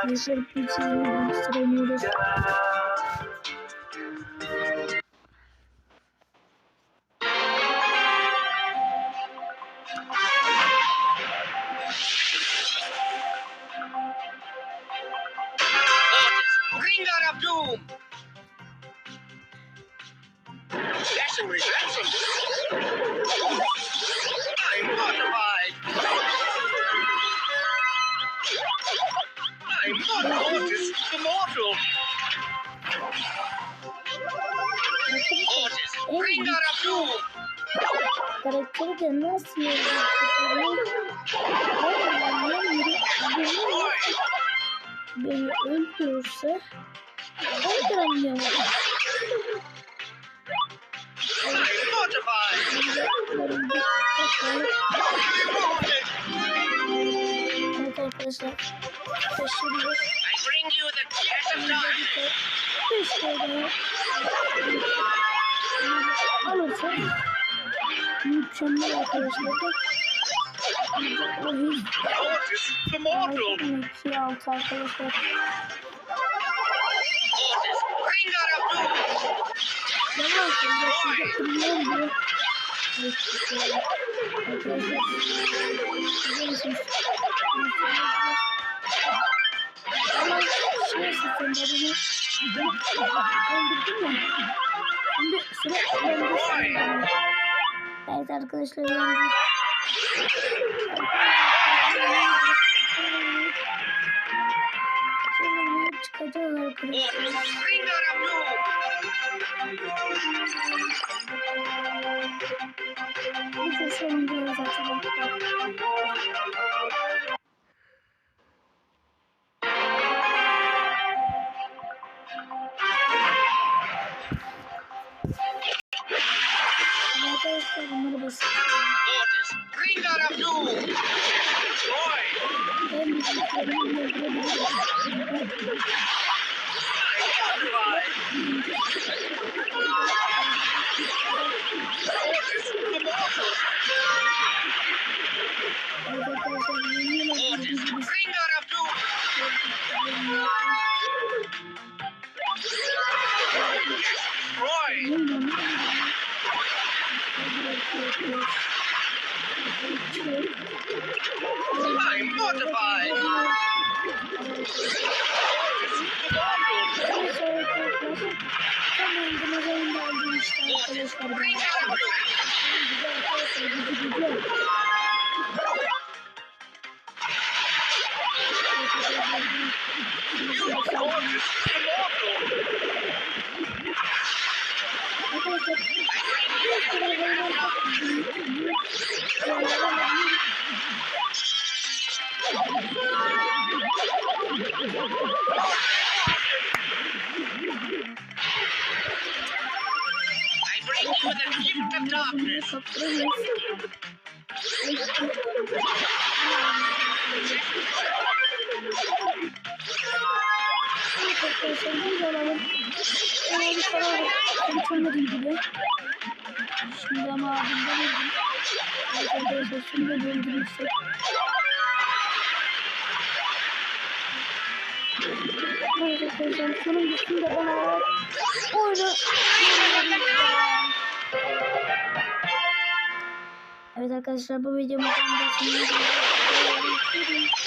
Yaşarıp bir çizimi gösteremiyoruz. Bringer of Doom! Dashing redemption! I'm mortified! I'm not Otis the Mortal! Otis, Bringer of Doom! Karakteri de nasıl beni öldürürse öldüremiyorum. I'm mortified! Evet arkadaşlar. Taşıyoruz. I bring you the gas of time! Alırsa mükemmel arkadaşlar. Otis the Mortal! 2-6 arkadaşlar. Otis, Bringer of Doom! Yalan söylüyorsun. Evet arkadaşlar şimdi çıkacağız arkadaşlar. Otis, Bringer of Doom! Bu sonunda zaten. Arkadaşlar bunları basit. Otis, Bringer of Doom! Joy! Ben bir Otis the Mortal! Otis, Bringer of Doom! Roy! I'm mortified! Otis the Mortal! Otis, Bringer of Doom! Otis the Mortal! I bring you the gift of darkness! Şimdi ama abimden öldüm. Arkadaşlar şimdi de öldürürsek. Evet arkadaşlar sonuncusunda bana oyunu. Evet arkadaşlar bu videomuzun da sonuna geldik.